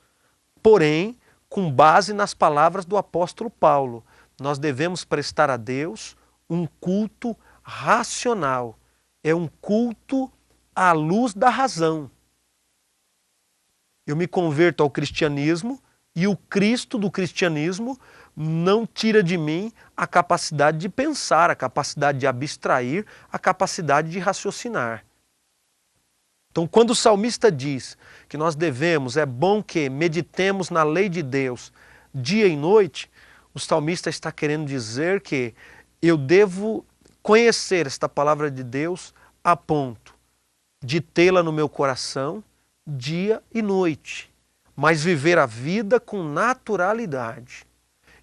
porém, com base nas palavras do apóstolo Paulo, nós devemos prestar a Deus um culto racional, é um culto à luz da razão. Eu me converto ao cristianismo e o Cristo do cristianismo não tira de mim a capacidade de pensar, a capacidade de abstrair, a capacidade de raciocinar. Então, quando o salmista diz que nós devemos, é bom que meditemos na lei de Deus dia e noite, o salmista está querendo dizer que eu devo conhecer esta palavra de Deus a ponto de tê-la no meu coração dia e noite, mas viver a vida com naturalidade.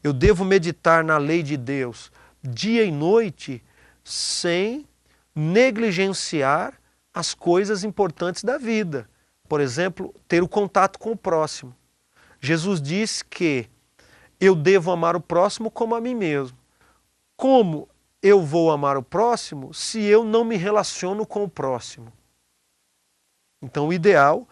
Eu devo meditar na lei de Deus dia e noite sem negligenciar as coisas importantes da vida. Por exemplo, ter o contato com o próximo. Jesus disse que eu devo amar o próximo como a mim mesmo. Como eu vou amar o próximo se eu não me relaciono com o próximo? Então o ideal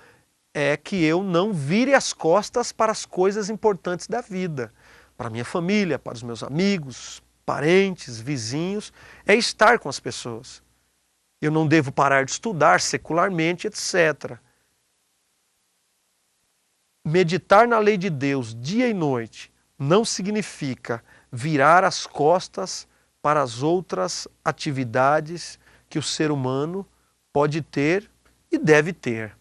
é que eu não vire as costas para as coisas importantes da vida. Para a minha família, para os meus amigos, parentes, vizinhos, é estar com as pessoas. Eu não devo parar de estudar secularmente, etc. Meditar na lei de Deus dia e noite não significa virar as costas para as outras atividades que o ser humano pode ter e deve ter.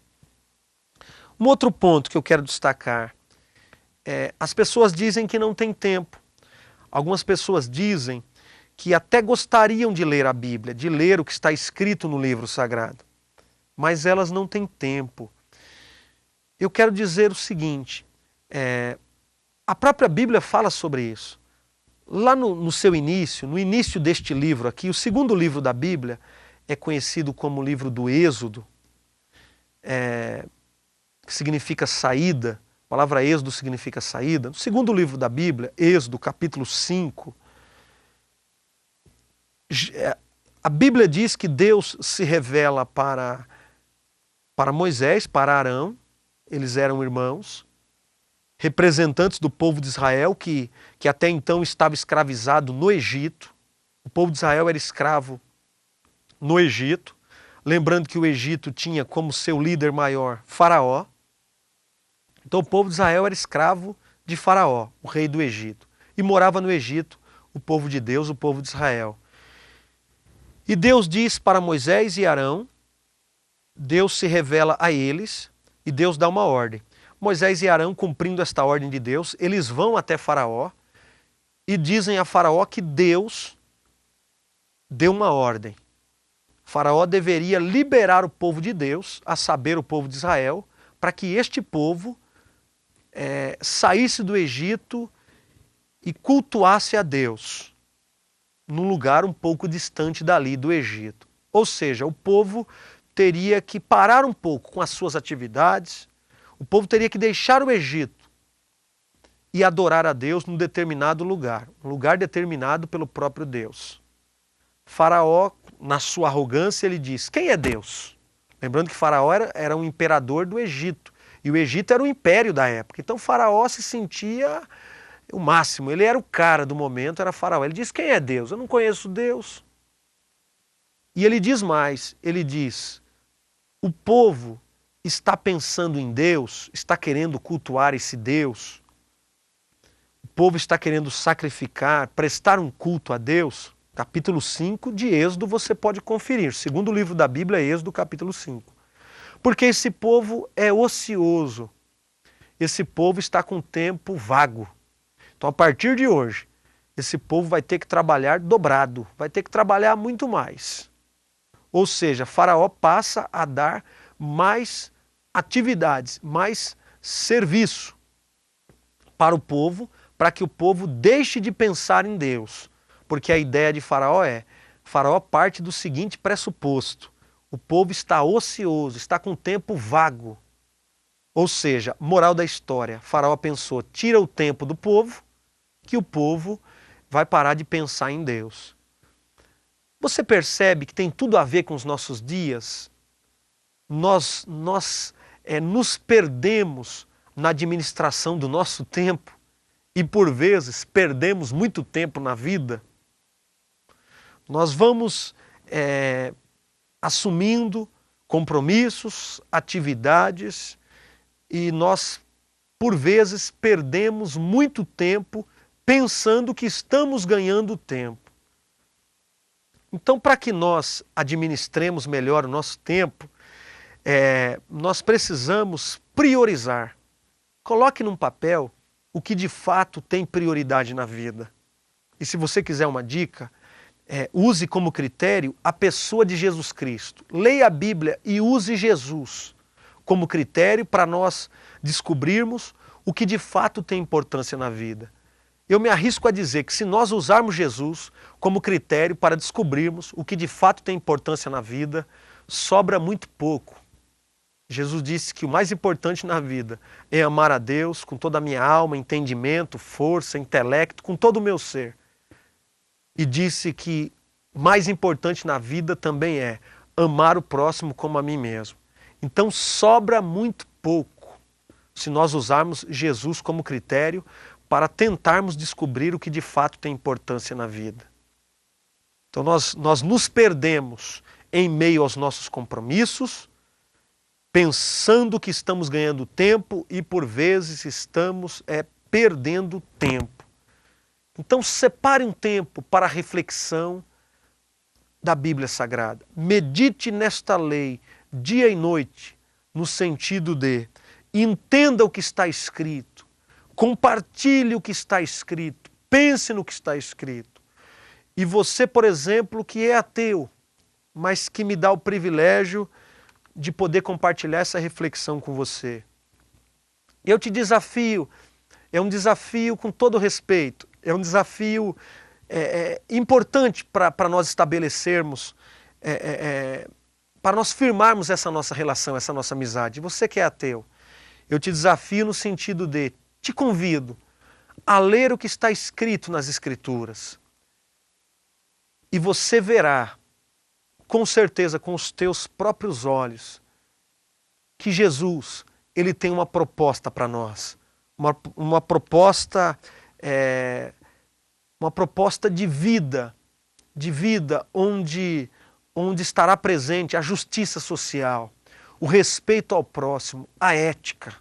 Um outro ponto que eu quero destacar é: as pessoas dizem que não tem tempo. Algumas pessoas dizem que até gostariam de ler a Bíblia, de ler o que está escrito no livro sagrado, mas elas não têm tempo. Eu quero dizer o seguinte, a própria Bíblia fala sobre isso. Lá no seu início, no início deste livro aqui, o segundo livro da Bíblia é conhecido como o livro do Êxodo, que significa saída. A palavra Êxodo significa saída. No segundo livro da Bíblia, Êxodo, capítulo 5, a Bíblia diz que Deus se revela para Moisés, para Arão, eles eram irmãos, representantes do povo de Israel, que até então estava escravizado no Egito. O povo de Israel era escravo no Egito, lembrando que o Egito tinha como seu líder maior Faraó. Então o povo de Israel era escravo de Faraó, o rei do Egito, e morava no Egito o povo de Deus, o povo de Israel. E Deus diz para Moisés e Arão, Deus se revela a eles e Deus dá uma ordem. Moisés e Arão, cumprindo esta ordem de Deus, eles vão até Faraó e dizem a Faraó que Deus deu uma ordem. Faraó deveria liberar o povo de Deus, a saber, o povo de Israel, para que este povo saísse do Egito e cultuasse a Deus num lugar um pouco distante dali do Egito. Ou seja, o povo teria que parar um pouco com as suas atividades, o povo teria que deixar o Egito e adorar a Deus num determinado lugar, um lugar determinado pelo próprio Deus. Faraó, na sua arrogância, ele diz: quem é Deus? Lembrando que Faraó era um imperador do Egito, e o Egito era o império da época. Então Faraó se sentia o máximo, ele era o cara do momento, era Faraó. Ele diz: quem é Deus? Eu não conheço Deus. E ele diz mais, ele diz: o povo está pensando em Deus, está querendo cultuar esse Deus, o povo está querendo sacrificar, prestar um culto a Deus. Capítulo 5 de Êxodo você pode conferir, segundo livro da Bíblia, Êxodo, capítulo 5. Porque esse povo é ocioso, esse povo está com tempo vago. Então, a partir de hoje, esse povo vai ter que trabalhar dobrado, vai ter que trabalhar muito mais. Ou seja, Faraó passa a dar mais atividades, mais serviço para o povo, para que o povo deixe de pensar em Deus. Porque a ideia de Faraó parte do seguinte pressuposto: o povo está ocioso, está com tempo vago. Ou seja, moral da história, Faraó pensou: tira o tempo do povo, que o povo vai parar de pensar em Deus. Você percebe que tem tudo a ver com os nossos dias? Nós nos perdemos na administração do nosso tempo e, por vezes, perdemos muito tempo na vida. Nós vamos assumindo compromissos, atividades e nós, por vezes, perdemos muito tempo pensando que estamos ganhando tempo. Então, para que nós administremos melhor o nosso tempo, nós precisamos priorizar. Coloque num papel o que de fato tem prioridade na vida. E se você quiser uma dica, use como critério a pessoa de Jesus Cristo. Leia a Bíblia e use Jesus como critério para nós descobrirmos o que de fato tem importância na vida. Eu me arrisco a dizer que se nós usarmos Jesus como critério para descobrirmos o que de fato tem importância na vida, sobra muito pouco. Jesus disse que o mais importante na vida é amar a Deus com toda a minha alma, entendimento, força, intelecto, com todo o meu ser. E disse que mais importante na vida também é amar o próximo como a mim mesmo. Então sobra muito pouco se nós usarmos Jesus como critério para tentarmos descobrir o que de fato tem importância na vida. Então nós nos perdemos em meio aos nossos compromissos, pensando que estamos ganhando tempo e por vezes estamos perdendo tempo. Então separe um tempo para a reflexão da Bíblia Sagrada. Medite nesta lei dia e noite, no sentido de entenda o que está escrito, compartilhe o que está escrito, pense no que está escrito. E você, por exemplo, que é ateu, mas que me dá o privilégio de poder compartilhar essa reflexão com você. Eu te desafio, é um desafio com todo respeito, é um desafio importante para nós estabelecermos, para nós firmarmos essa nossa relação, essa nossa amizade. Você que é ateu, eu te desafio no sentido de, te convido a ler o que está escrito nas Escrituras. E você verá, com certeza, com os teus próprios olhos, que Jesus, ele tem uma proposta para nós. Uma proposta de vida onde estará presente a justiça social, o respeito ao próximo, a ética.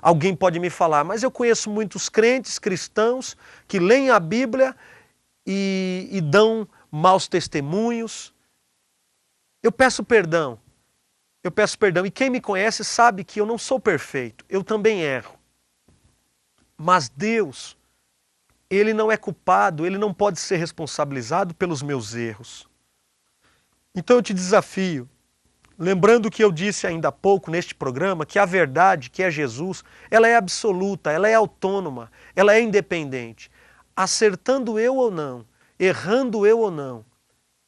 Alguém pode me falar, mas eu conheço muitos crentes cristãos que leem a Bíblia e dão maus testemunhos. Eu peço perdão. E quem me conhece sabe que eu não sou perfeito. Eu também erro. Mas Deus, Ele não é culpado, Ele não pode ser responsabilizado pelos meus erros. Então eu te desafio, lembrando que eu disse ainda há pouco neste programa, que a verdade, que é Jesus, ela é absoluta, ela é autônoma, ela é independente. Acertando eu ou não, errando eu ou não,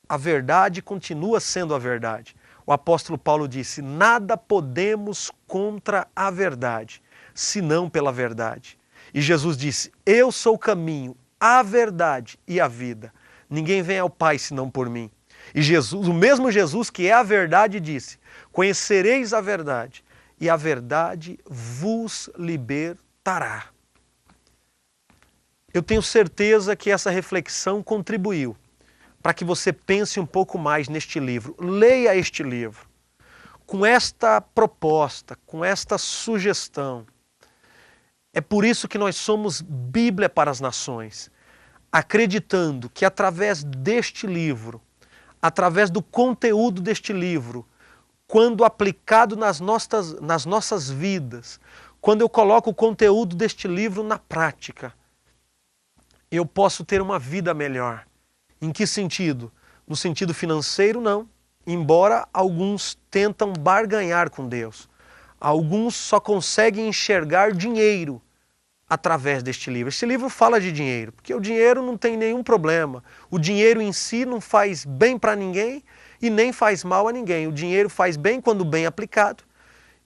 a verdade continua sendo a verdade. O apóstolo Paulo disse, nada podemos contra a verdade, senão pela verdade. E Jesus disse, eu sou o caminho, a verdade e a vida. Ninguém vem ao Pai senão por mim. E Jesus, o mesmo Jesus que é a verdade, disse, conhecereis a verdade e a verdade vos libertará. Eu tenho certeza que essa reflexão contribuiu para que você pense um pouco mais neste livro. Leia este livro com esta proposta, com esta sugestão. É por isso que nós somos Bíblia para as Nações, acreditando que através deste livro, através do conteúdo deste livro, quando aplicado nas nossas vidas, quando eu coloco o conteúdo deste livro na prática, eu posso ter uma vida melhor. Em que sentido? No sentido financeiro, não. Embora alguns tentam barganhar com Deus. Alguns só conseguem enxergar dinheiro através deste livro. Este livro fala de dinheiro, porque o dinheiro não tem nenhum problema. O dinheiro em si não faz bem para ninguém e nem faz mal a ninguém. O dinheiro faz bem quando bem aplicado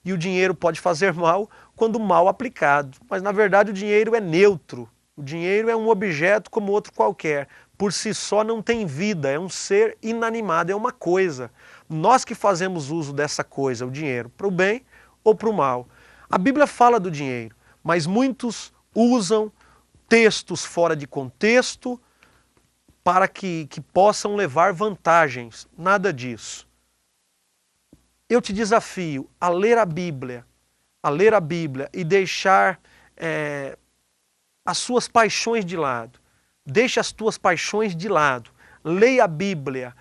e o dinheiro pode fazer mal quando mal aplicado. Mas na verdade o dinheiro é neutro. O dinheiro é um objeto como outro qualquer. por si só não tem vida, é um ser inanimado, é uma coisa. Nós que fazemos uso dessa coisa, o dinheiro, para o bem ou para o mal. A Bíblia fala do dinheiro, mas muitos usam textos fora de contexto para que possam levar vantagens. Nada disso. Eu te desafio a ler a Bíblia e deixar as suas paixões de lado. Deixe as tuas paixões de lado. Leia a Bíblia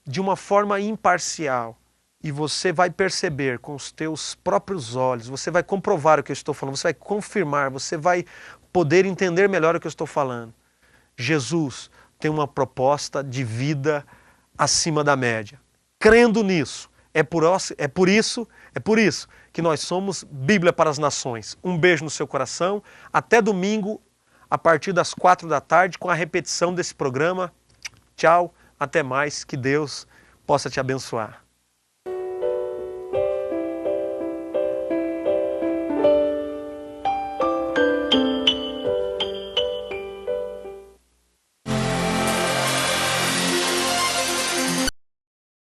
de uma forma imparcial e você vai perceber com os teus próprios olhos, você vai comprovar o que eu estou falando, você vai confirmar, você vai poder entender melhor o que eu estou falando. Jesus tem uma proposta de vida acima da média. Crendo nisso, é por isso que nós somos Bíblia para as Nações. Um beijo no seu coração. Até domingo, a partir das 4 da tarde, com a repetição desse programa. Tchau, até mais. Que Deus possa te abençoar.